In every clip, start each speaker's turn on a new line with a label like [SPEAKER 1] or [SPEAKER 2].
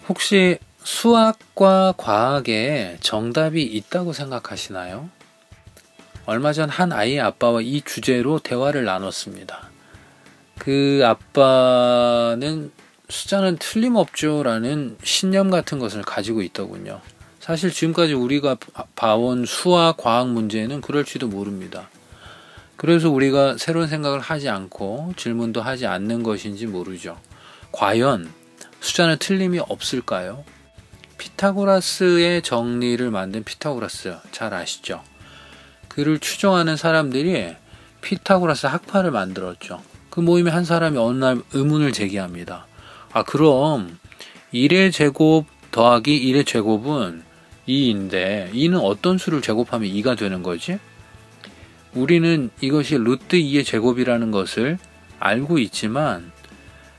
[SPEAKER 1] 혹시 수학과 과학에 정답이 있다고 생각하시나요? 얼마 전 한 아이의 아빠와 이 주제로 대화를 나눴습니다. 그 아빠는 숫자는 틀림없죠 라는 신념 같은 것을 가지고 있더군요. 사실 지금까지 우리가 봐온 수학, 과학 문제는 그럴지도 모릅니다. 그래서 우리가 새로운 생각을 하지 않고 질문도 하지 않는 것인지 모르죠. 과연 숫자는 틀림이 없을까요? 피타고라스의 정리를 만든 피타고라스 잘 아시죠? 그를 추종하는 사람들이 피타고라스 학파를 만들었죠. 그 모임에 한 사람이 어느 날 의문을 제기합니다. 그럼 1의 제곱 더하기 1의 제곱은 2인데 2는 어떤 수를 제곱하면 2가 되는 거지? 우리는 이것이 루트 2의 제곱이라는 것을 알고 있지만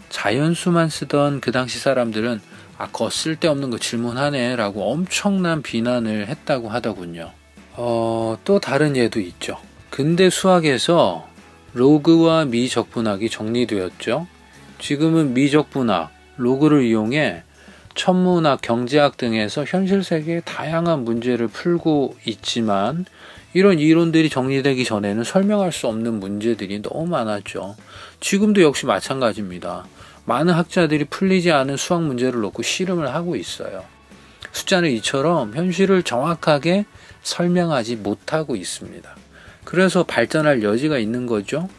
[SPEAKER 1] 자연수만 쓰던 그 당시 사람들은 그거 쓸데없는 거 질문하네 라고 엄청난 비난을 했다고 하더군요. 또 다른 예도 있죠. 근대 수학에서 로그와 미적분학이 정리되었죠. 지금은 미적분학, 로그를 이용해 천문학, 경제학 등에서 현실 세계의 다양한 문제를 풀고 있지만 이런 이론들이 정리되기 전에는 설명할 수 없는 문제들이 너무 많았죠. 지금도 역시 마찬가지입니다. 많은 학자들이 풀리지 않은 수학 문제를 놓고 씨름을 하고 있어요. 숫자는 이처럼 현실을 정확하게 설명하지 못하고 있습니다. 그래서 발전할 여지가 있는 거죠.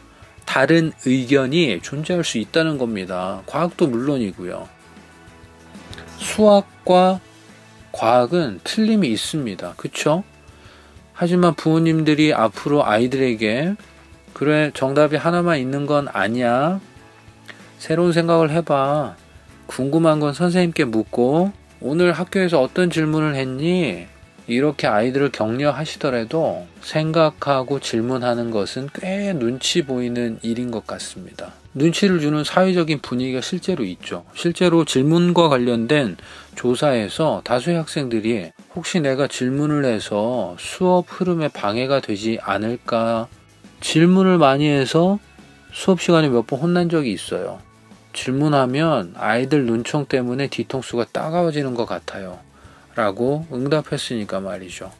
[SPEAKER 1] 다른 의견이 존재할 수 있다는 겁니다. 과학도 물론이고요. 수학과 과학은 틀림이 있습니다. 그쵸? 하지만 부모님들이 앞으로 아이들에게 그래 정답이 하나만 있는 건 아니야. 새로운 생각을 해봐. 궁금한 건 선생님께 묻고 오늘 학교에서 어떤 질문을 했니? 이렇게 아이들을 격려하시더라도 생각하고 질문하는 것은 꽤 눈치 보이는 일인 것 같습니다. 눈치를 주는 사회적인 분위기가 실제로 있죠. 실제로 질문과 관련된 조사에서 다수의 학생들이 혹시 내가 질문을 해서 수업 흐름에 방해가 되지 않을까? 질문을 많이 해서 수업 시간에 몇 번 혼난 적이 있어요. 질문하면 아이들 눈총 때문에 뒤통수가 따가워지는 것 같아요. 라고 응답했으니까 말이죠.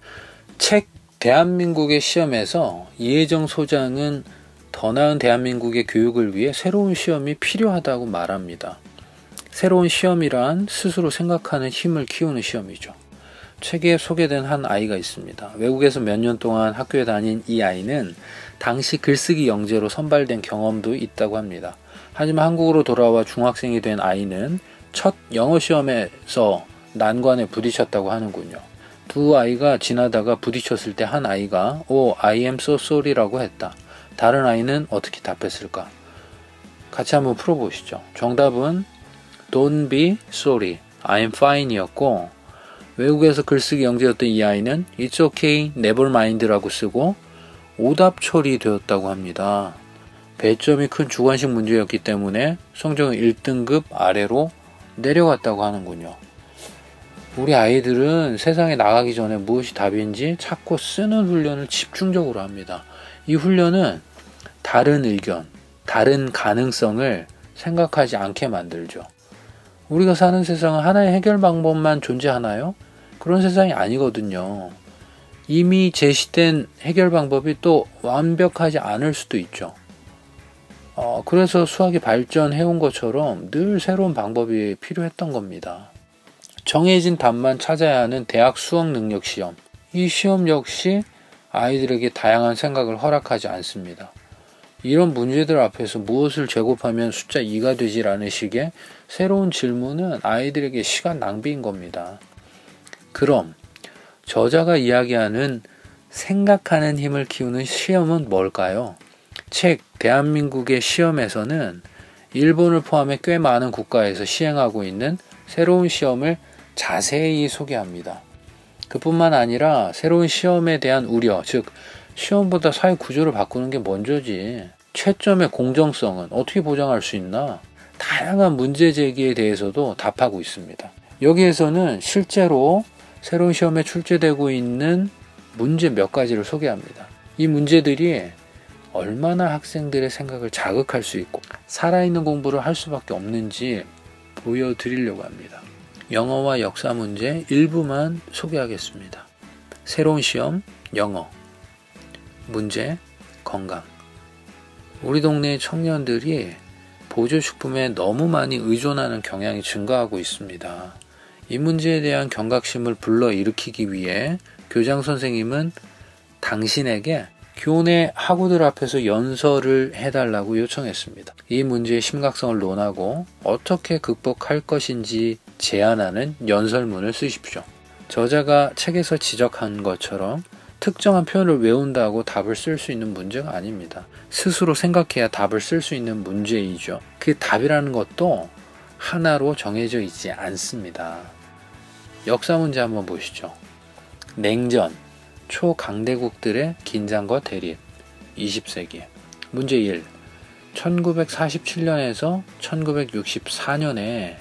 [SPEAKER 1] 책 대한민국의 시험에서 이혜정 소장은 더 나은 대한민국의 교육을 위해 새로운 시험이 필요하다고 말합니다. 새로운 시험이란 스스로 생각하는 힘을 키우는 시험이죠. 책에 소개된 한 아이가 있습니다. 외국에서 몇 년 동안 학교에 다닌 이 아이는 당시 글쓰기 영재로 선발된 경험도 있다고 합니다. 하지만 한국으로 돌아와 중학생이 된 아이는 첫 영어 시험에서 난관에 부딪혔다고 하는군요. 두 아이가 지나다가 부딪혔을 때 한 아이가 I am so sorry라고 했다. 다른 아이는 어떻게 답했을까? 같이 한번 풀어보시죠. 정답은 Don't be sorry, I'm fine 이었고 외국에서 글쓰기 영재였던 이 아이는 It's okay, never mind라고 쓰고 오답 처리되었다고 합니다. 배점이 큰 주관식 문제였기 때문에 성적은 1등급 아래로 내려갔다고 하는군요. 우리 아이들은 세상에 나가기 전에 무엇이 답인지 찾고 쓰는 훈련을 집중적으로 합니다. 이 훈련은 다른 의견, 다른 가능성을 생각하지 않게 만들죠. 우리가 사는 세상은 하나의 해결 방법만 존재하나요? 그런 세상이 아니거든요. 이미 제시된 해결 방법이 또 완벽하지 않을 수도 있죠. 그래서 수학이 발전해온 것처럼 늘 새로운 방법이 필요했던 겁니다. 정해진 답만 찾아야 하는 대학 수학 능력 시험. 이 시험 역시 아이들에게 다양한 생각을 허락하지 않습니다. 이런 문제들 앞에서 무엇을 제곱하면 숫자 2가 되지라는 식의 새로운 질문은 아이들에게 시간 낭비인 겁니다. 그럼 저자가 이야기하는 생각하는 힘을 키우는 시험은 뭘까요? 책 대한민국의 시험에서는 일본을 포함해 꽤 많은 국가에서 시행하고 있는 새로운 시험을 자세히 소개합니다. 그뿐만 아니라 새로운 시험에 대한 우려, 즉 시험보다 사회 구조를 바꾸는 게 먼저지 채점의 공정성은 어떻게 보장할 수 있나? 다양한 문제 제기에 대해서도 답하고 있습니다. 여기에서는 실제로 새로운 시험에 출제되고 있는 문제 몇 가지를 소개합니다. 이 문제들이 얼마나 학생들의 생각을 자극할 수 있고 살아있는 공부를 할 수밖에 없는지 보여드리려고 합니다. 영어와 역사 문제 일부만 소개하겠습니다. 새로운 시험, 영어, 문제, 건강. 우리 동네 청년들이 보조식품에 너무 많이 의존하는 경향이 증가하고 있습니다. 이 문제에 대한 경각심을 불러일으키기 위해 교장 선생님은 당신에게 교내 학우들 앞에서 연설을 해달라고 요청했습니다. 이 문제의 심각성을 논하고 어떻게 극복할 것인지 제안하는 연설문을 쓰십시오. 저자가 책에서 지적한 것처럼 특정한 표현을 외운다고 답을 쓸 수 있는 문제가 아닙니다. 스스로 생각해야 답을 쓸 수 있는 문제이죠. 그 답이라는 것도 하나로 정해져 있지 않습니다. 역사 문제 한번 보시죠. 냉전, 초강대국들의 긴장과 대립, 20세기. 문제 1. 1947년에서 1964년에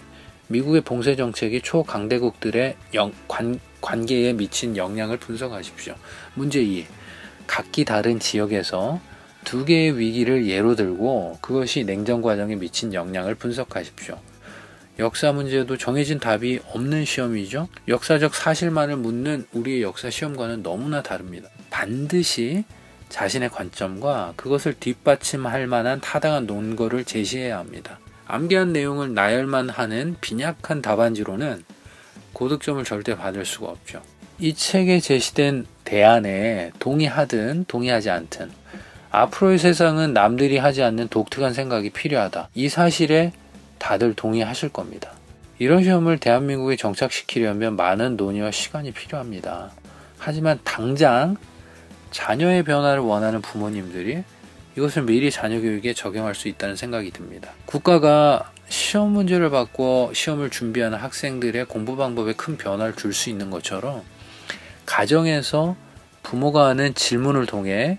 [SPEAKER 1] 미국의 봉쇄 정책이 초강대국들의 관계에 미친 영향을 분석하십시오. 문제 2. 각기 다른 지역에서 두 개의 위기를 예로 들고 그것이 냉전 과정에 미친 영향을 분석하십시오. 역사 문제도 정해진 답이 없는 시험이죠. 역사적 사실만을 묻는 우리의 역사 시험과는 너무나 다릅니다. 반드시 자신의 관점과 그것을 뒷받침할 만한 타당한 논거를 제시해야 합니다. 암기한 내용을 나열만 하는 빈약한 답안지로는 고득점을 절대 받을 수가 없죠. 이 책에 제시된 대안에 동의하든 동의하지 않든 앞으로의 세상은 남들이 하지 않는 독특한 생각이 필요하다. 이 사실에 다들 동의하실 겁니다. 이런 시험을 대한민국에 정착시키려면 많은 논의와 시간이 필요합니다. 하지만 당장 자녀의 변화를 원하는 부모님들이 이것을 미리 자녀 교육에 적용할 수 있다는 생각이 듭니다. 국가가 시험 문제를 바꿔 시험을 준비하는 학생들의 공부 방법에 큰 변화를 줄 수 있는 것처럼 가정에서 부모가 하는 질문을 통해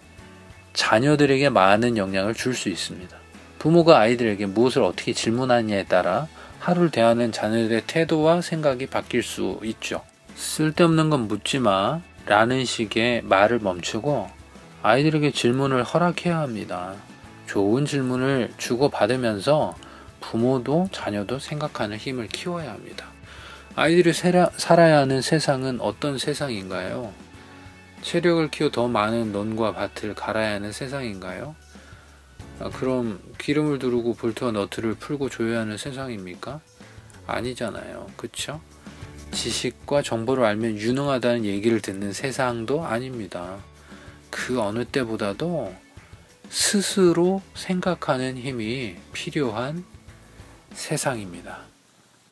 [SPEAKER 1] 자녀들에게 많은 영향을 줄 수 있습니다. 부모가 아이들에게 무엇을 어떻게 질문하느냐에 따라 하루를 대하는 자녀들의 태도와 생각이 바뀔 수 있죠. 쓸데없는 건 묻지 마 라는 식의 말을 멈추고 아이들에게 질문을 허락해야 합니다. 좋은 질문을 주고받으면서 부모도 자녀도 생각하는 힘을 키워야 합니다. 아이들이 살아야 하는 세상은 어떤 세상인가요? 체력을 키워 더 많은 논과 밭을 갈아야 하는 세상인가요? 그럼 기름을 두르고 볼트와 너트를 풀고 조여야 하는 세상입니까? 아니잖아요. 그쵸? 지식과 정보를 알면 유능하다는 얘기를 듣는 세상도 아닙니다. 그 어느 때보다도 스스로 생각하는 힘이 필요한 세상입니다.